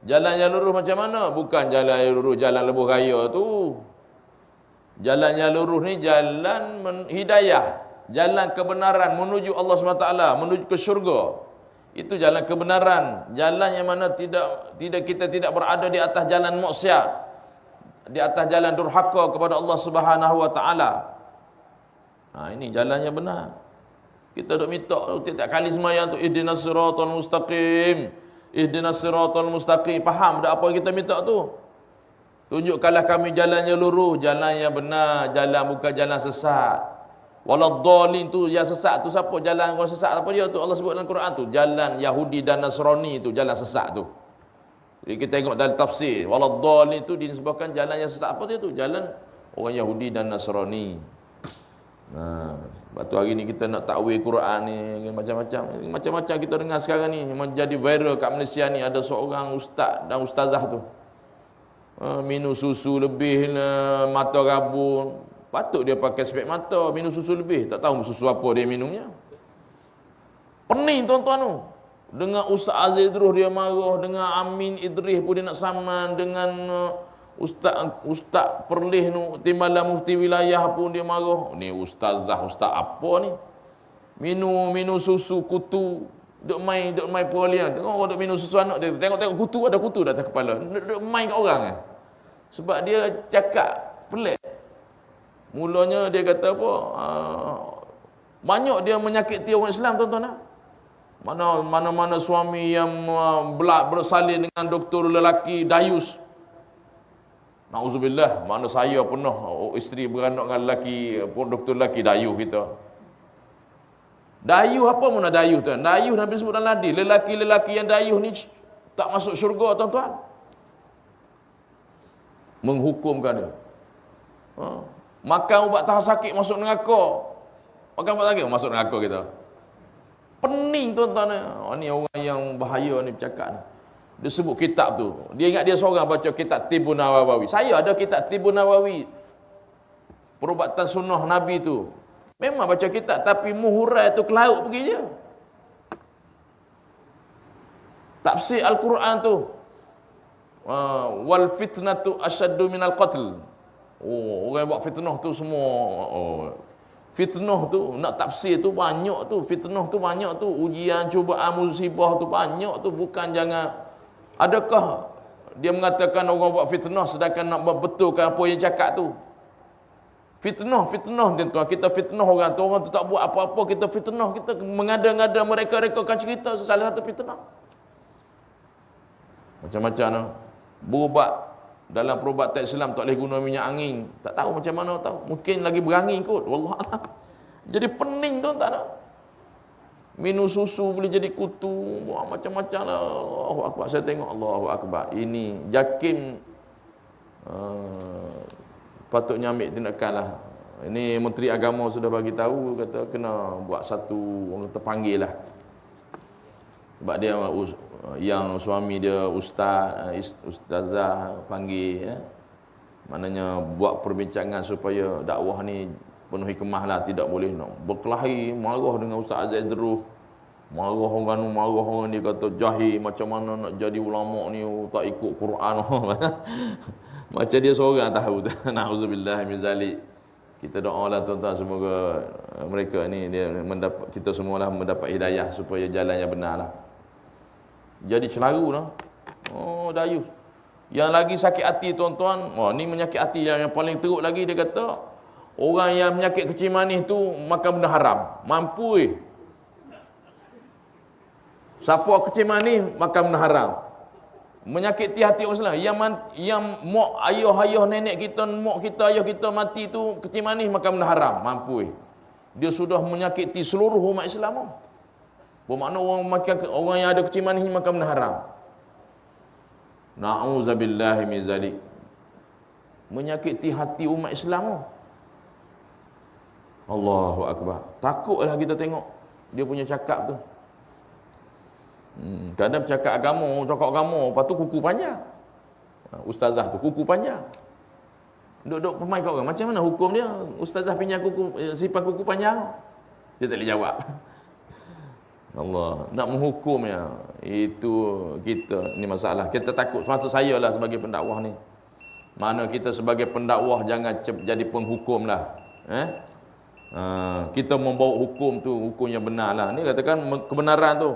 Jalan yang lurus macam mana? Bukan jalan yang lurus jalan lebuh raya tu. Jalan yang lurus ni jalan hidayah, jalan kebenaran menuju Allah SWT, menuju ke syurga. Itu jalan kebenaran, jalan yang mana kita tidak berada di atas jalan maksiat, di atas jalan durhaka kepada Allah Subhanahu wa taala. Ini jalan yang benar. Kita duk minta tiap kali sembahyang tu, ihdinas siratal mustaqim, ihdinas siratal mustaqim. Faham tak apa kita minta tu? Tunjukkanlah kami jalan yang lurus, jalan yang benar, jalan bukan jalan sesat. Waladdallin tu yang sesat tu siapa? Jalan orang sesat apa dia tu? Allah sebut dalam Quran tu, jalan Yahudi dan Nasrani tu jalan sesat tu. Jadi kita tengok dalam tafsir, waladdallin tu disebutkan jalan yang sesat apa dia tu? Jalan orang Yahudi dan Nasrani. Sebab tu hari ni kita nak takwil Quran ni macam-macam kita dengar sekarang ni menjadi viral kat Malaysia ni. Ada seorang ustaz dan ustazah tu minum susu lebih, mata rabun. Patut dia pakai spek mata, minum susu lebih. Tak tahu susu apa dia minumnya. Pening tuan-tuan tu. Dengan Ustaz Aziz Idrus dia marah, dengan Amin Idris pun dia nak saman, dengan Ustaz Perlih tu, Timbalan Mufti Wilayah pun dia marah. Ni ustazah, ustaz apa ni? Minum susu kutu, duk main peralihan. Tengok orang duk minum susu anak dia. Tengok kutu, ada kutu di atas kepala. Duk main kat orang Sebab dia cakap pelik. Mulanya dia kata apa? Banyak dia menyakiti orang Islam, tuan-tuan. Mana-mana suami yang bersalin dengan doktor lelaki dayus. Na'udzubillah, mana saya pernah isteri beranak dengan lelaki, doktor lelaki dayuh kita. Dayuh apa mana dayuh tu? Dayuh Nabi sebut dalam hadis, lelaki-lelaki yang dayuh ni tak masuk syurga, tuan-tuan. Menghukumkan dia. Makan ubat tahan sakit masuk neraka. Makan ubat sakit masuk neraka kita. Pening, tuan-tuan. Ni orang yang bahaya ni bercakap ni. Dia sebut kitab tu. Dia ingat dia seorang baca kitab Tibun Nawawi. Saya ada kitab Tibun Nawawi, perubatan sunnah Nabi tu. Memang baca kitab, tapi muhurai tu ke laut pergi je. Tafsir Al-Quran tu, wal fitnatu asyaddu minal qatl. Orang yang buat fitnah tu semua. Fitnah tu, nak tafsir tu banyak tu. Fitnah tu banyak tu. Ujian, cubaan, musibah tu banyak tu. Bukan jangan. Adakah dia mengatakan orang buat fitnah sedangkan nak betulkan apa yang cakap tu? Fitnah tuan-tuan. Kita fitnah orang tu tak buat apa-apa, kita fitnah, kita mengada-ngada mereka-rekakan cerita, salah satu fitnah. Macam-macam lah. Berubat dalam perubatan Islam tak boleh guna minyak angin. Tak tahu macam mana tahu. Mungkin lagi berangin kot. Wallahualam. Jadi pening tuan-tuan. Minum susu boleh jadi kutu. Wah, macam-macam lah. Allahu Akbar. Saya tengok Allahu Akbar. Ini Jakim Patutnya ambil tindakan lah. Ini Menteri Agama sudah bagi tahu, kata kena buat satu, orang kata panggil lah. Sebab dia yang suami dia ustazah panggil ya. Maknanya buat perbincangan supaya dakwah ni penuh hikmah lah, tidak boleh nak berkelahi, marah dengan Ustaz Aziz Idrus. Marah orang ni, marah orang ni, kata jahil, macam mana nak jadi ulama ni, tak ikut Quran. Macam dia seorang tahu. Na'udzubillah min zalik. Kita doalah tuan-tuan, semoga mereka ni dia mendapat, kita semualah mendapat hidayah supaya jalan yang benar lah. Jadi celaru lah. Oh, dayus. Yang lagi sakit hati tuan-tuan, ni menyakit hati yang paling teruk lagi, dia kata orang yang menyakit kecil manis tu makan benda haram. Mampu siapa kecil manis makan benda haram. Menyakiti hati orang Islam. Yang mak ayah nenek kita, mak kita, ayah kita mati tu kecil manis makan benda haram. Mampu dia sudah menyakiti seluruh umat Islam. Bermakna orang yang ada kecil manis makan benda haram. Na'udzubillahi min zalik. Menyakiti hati umat Islam. Allahu Akbar. Takutlah kita tengok dia punya cakap tu. Kadang cakap agama, lepas tu kuku panjang. Ustazah tu kuku panjang. Duduk pemain kat orang, macam mana hukum dia? Ustazah pinjam simpan kuku panjang. Dia tak boleh jawab. Allah nak menghukumnya, itu kita ni masalah. Kita takut, maksud saya lah sebagai pendakwah ni, mana kita sebagai pendakwah jangan jadi penghukum lah. Kita membawa hukum tu, hukum yang benar lah. Ni katakan kebenaran tu,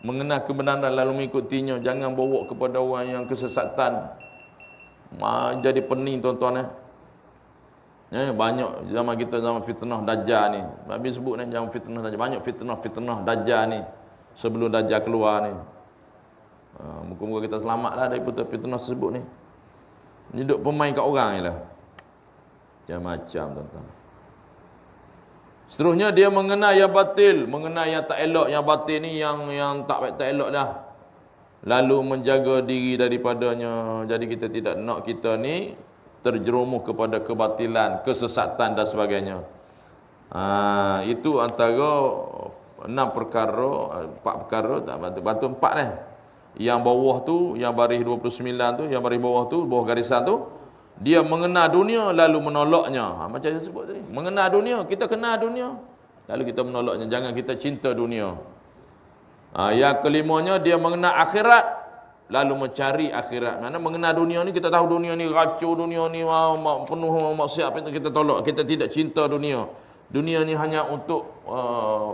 mengenal kebenaran lalu mengikutinya, jangan bawa kepada orang yang kesesatan. Jadi pening tuan-tuan. Banyak zaman kita, zaman fitnah Dajjal ni. Nabi sebut ni zaman fitnah Dajjal. Banyak fitnah Dajjal ni sebelum Dajjal keluar ni. Muka-muka kita selamatlah daripada fitnah tersebut ni. Ni duk pemain kat orang je lah. Macam-macam tuan-tuan. Seterusnya dia mengenal yang batil, mengenal yang tak elok. Yang batil ni yang tak elok dah. Lalu menjaga diri daripadanya. Jadi kita tidak nak kita ni terjerumus kepada kebatilan, kesesatan dan sebagainya. Itu antara 4 perkara, batu 4 ni. Yang bawah tu, yang baris 29 tu, yang baris bawah tu, bawah garisan tu, dia mengenal dunia lalu menolaknya. Macam saya sebut tadi, mengenal dunia, kita kenal dunia lalu kita menolaknya. Jangan kita cinta dunia. Yang kelimanya, dia mengenal akhirat lalu mencari akhirat. Mana mengenal dunia ni, kita tahu dunia ni racun, dunia ni penuh maksiat, kita tolak. Kita tidak cinta dunia. Dunia ni hanya untuk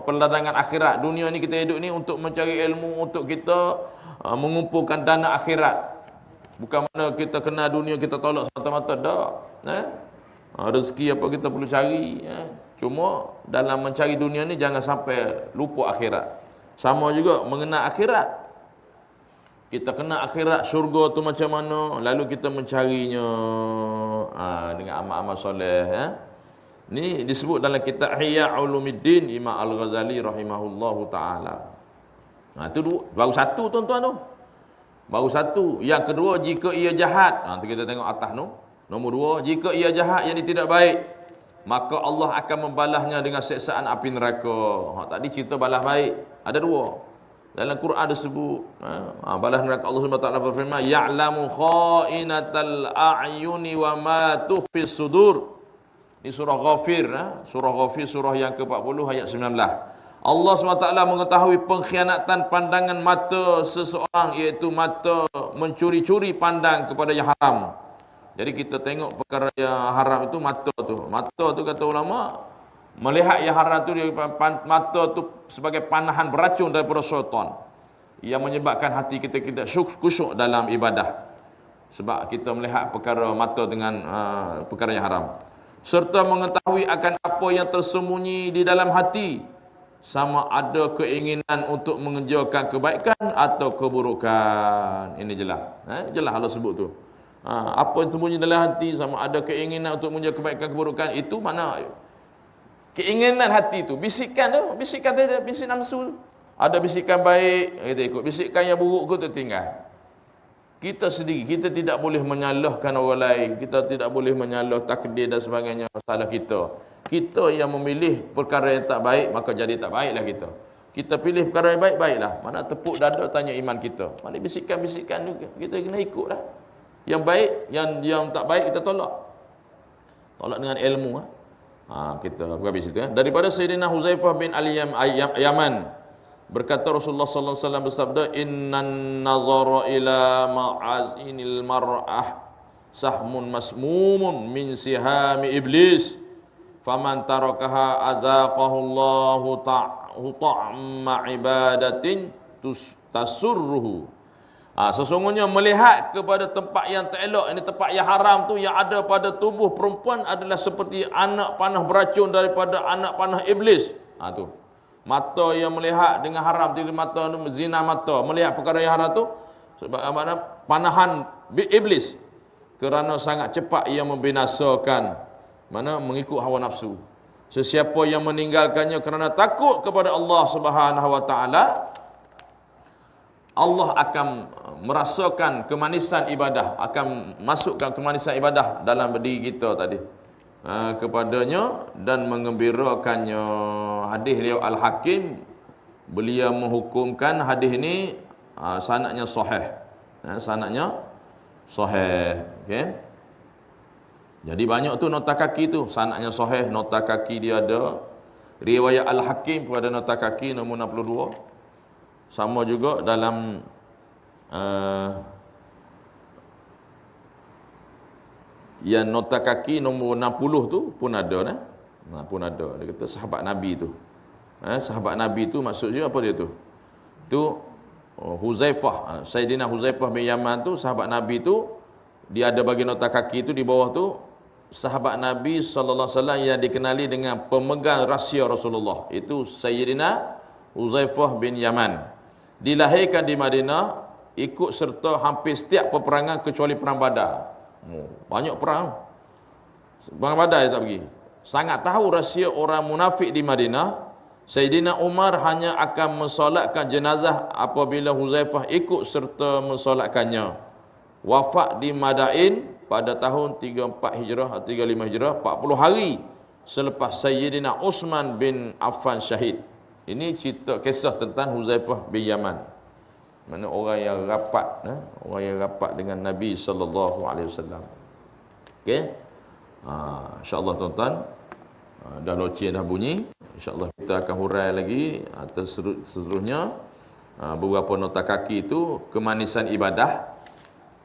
peladangan akhirat. Dunia ni kita hidup ni untuk mencari ilmu, untuk kita mengumpulkan dana akhirat. Bukan mana kita kenal dunia kita tolak semata-mata, dak. Rezeki apa kita perlu cari. Cuma dalam mencari dunia ni jangan sampai lupa akhirat. Sama juga mengenal akhirat. Kita kena akhirat, syurga tu macam mana, lalu kita mencarinya dengan amal-amal soleh. Ni disebut dalam kitab Ihya Ulumuddin Imam Al-Ghazali rahimahullahu ta'ala. Itu baru satu tuan-tuan tu. Baru satu. Yang kedua, jika ia jahat. Nanti kita tengok atas tu. Nombor 2, jika ia jahat, yang ini tidak baik, maka Allah akan membalasnya dengan siksaan api neraka. Tadi cerita balas baik. Ada 2. Dalam Quran disebut balas neraka. Allah Subhanahu wa taala berfirman, ya'lamu kha'inatal a'yuni wa ma tukhfis sudur. Ini surah Ghafir, surah Ghafir, surah yang ke-40 ayat 19. Allah SWT mengetahui pengkhianatan pandangan mata seseorang, iaitu mata mencuri-curi pandang kepada yang haram. Jadi kita tengok perkara yang haram itu mata tu. Mata tu kata ulama, melihat yang haram tu, mata tu sebagai panahan beracun daripada syaitan yang menyebabkan hati kita tidak khusyuk dalam ibadah. Sebab kita melihat perkara mata dengan perkara yang haram. Serta mengetahui akan apa yang tersembunyi di dalam hati, sama ada keinginan untuk mengerjakan kebaikan atau keburukan. Ini jelas. Jelas Allah sebut tu. Apa yang tersembunyi dalam hati, sama ada keinginan untuk mengerjakan kebaikan, keburukan. Itu mana keinginan hati tu, bisikan tu, bisikan nafsu tu. Ada bisikan baik, kita ikut. Bisikan yang buruk tu tinggal. kita sendiri, kita tidak boleh menyalahkan orang lain, kita tidak boleh menyalah takdir dan sebagainya, salah kita. Kita yang memilih perkara yang tak baik, maka jadi tak baiklah kita. Kita pilih perkara yang baik, baiklah. Mana tepuk dada tanya iman kita. Mana bisikan-bisikan juga, kita kena ikutlah. Yang baik, yang tak baik kita tolak. Tolak dengan ilmu. Kita habis itu. Daripada Sayyidina Huzaifah bin Yaman, berkata Rasulullah sallallahu alaihi wasallam bersabda, "Innan nazara ila ma'azinil mar'ah sahmun masmumun min sihami iblis. Faman tarakaha adzaqahu Allahu ta'ma ibadatin tasurruhu." Sesungguhnya melihat kepada tempat yang tak elok, ini tempat yang haram tu, yang ada pada tubuh perempuan adalah seperti anak panah beracun daripada anak panah iblis. Tu. Mata yang melihat dengan haram, jadi mata zina mata, melihat perkara yang haram tu sebab mana panahan iblis, kerana sangat cepat ia membinasakan, mana mengikut hawa nafsu. Sesiapa yang meninggalkannya kerana takut kepada Allah Subhanahu wa taala, Allah akan merasakan kemanisan ibadah, akan masukkan kemanisan ibadah dalam diri kita tadi kepadanya dan mengembirakannya. Hadis riwayat Al-Hakim, beliau menghukumkan hadis ini sanadnya sahih. Sanadnya sahih, okey. Jadi banyak tu nota kaki tu, sanadnya sahih, nota kaki dia ada. Riwayat Al-Hakim pada nota kaki nombor 62. Sama juga dalam yang nota kaki nombor 60 tu pun ada dah. Pun ada. Dia kata sahabat Nabi tu. Sahabat Nabi tu maksudnya apa dia tu? Tu Huzaifah, Sayyidina Huzaifah bin Yaman tu, sahabat Nabi tu, dia ada bagi nota kaki tu di bawah tu, sahabat Nabi sallallahu alaihi wasallam yang dikenali dengan pemegang rahsia Rasulullah. Itu Sayyidina Huzaifah bin Yaman. Dilahirkan di Madinah, ikut serta hampir setiap peperangan kecuali perang Badar. Banyak perang. Perang Badar dia tak pergi. Sangat tahu rahsia orang munafik di Madinah. Sayyidina Umar hanya akan mensolatkan jenazah apabila Huzaifah ikut serta mensolatkannya. Wafat di Madain pada tahun 34 Hijrah atau 35 Hijrah, 40 hari selepas Sayyidina Uthman bin Affan syahid. Ini cerita kisah tentang Huzaifah bin Yaman. Mana orang yang rapat, orang yang rapat dengan Nabi sallallahu alaihi wasallam. Okey. Insya-Allah tuan-tuan, dah loceng dah bunyi. InsyaAllah kita akan hurai lagi atas seterusnya beberapa nota kaki itu, kemanisan ibadah.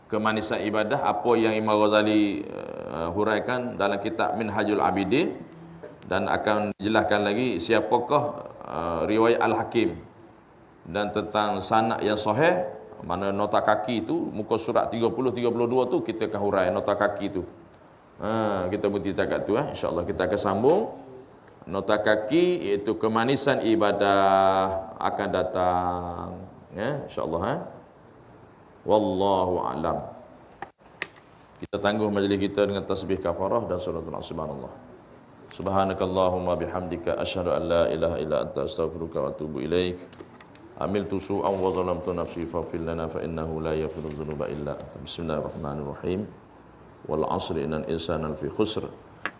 Kemanisan ibadah apa yang Imam Ghazali huraikan dalam kitab Minhajul Abidin, dan akan dijelaskan lagi siapakah riwayat Al-Hakim, dan tentang sanad yang sahih. Mana nota kaki itu muka surat 30-32 tu kita akan hurai nota kaki tu. Kita berhenti takat tu. InsyaAllah kita akan sambung nota kaki, iaitu kemanisan ibadah akan datang. InsyaAllah. Wallahu a'lam. Kita tangguh majlis kita dengan tasbih kafarah dan suratul subhanallah. Subhanakallahumma bihamdika asyhadu an la ilaha illa anta astaghfiruka wa atubu ilaik. Amiltu su'an wa zalamtu nafsi faghfir lana fa innahu la yaghfiru dzunuba illa anta. Bismillahirrahmanirrahim. Wal 'asri innal insana lafi khusr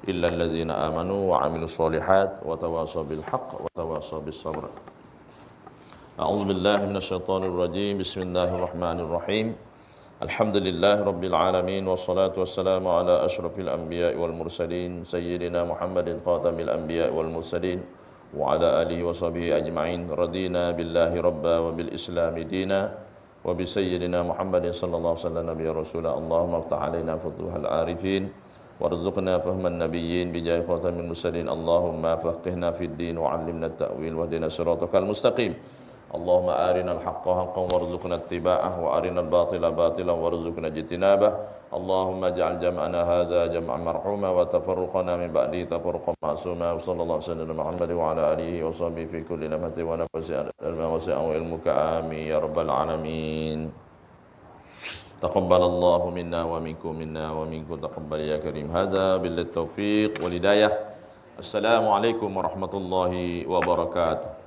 illa allazina amanu wa 'amilus solihat wa tawasaw bil haqq wa tawasaw bis sabr. A'udzu billahi minasyaitonir rajim. Bismillahirrahmanirrahim. Alhamdulillahi rabbil alamin wassalatu wassalamu ala asyrafil anbiya'i wal mursalin sayyidina Muhammadin khatamil anbiya'i wal mursalin wa ala alihi wa sahbihi ajma'in. Radina billahi rabba wa bil islami dina wa bi sayyidina Muhammadin sallallahu alaihi wasallam nabiyya rasula. Allahumma iftah alaina futuhal arifin warzuqna fahman nabiyyin bi jahi khatamil mursalin. Allahumma faqihna fid din wa 'allimna at-ta'wil wahdina siratal mustaqim. Allahumma arinal haqqa haqqan warzuqna ittiba'ah wa arinal batila batilan warzuqna ijtinabah. Allahumma ij'al jam'ana hadza jam'an marhuma wa tafarruqana min ba'di tafarruqan ma'suma. Sallallahu alaihi wasallam Muhammad wa ala alihi wa sahbihi fi kulli lamhatin wa nafasin wa ilmuka amin ya rabbal alamin. Taqabbalallahu minna wa minkum taqabbal ya karim. Hadza bil taufiq wal hidayah. Assalamualaikum warahmatullahi wabarakatuh.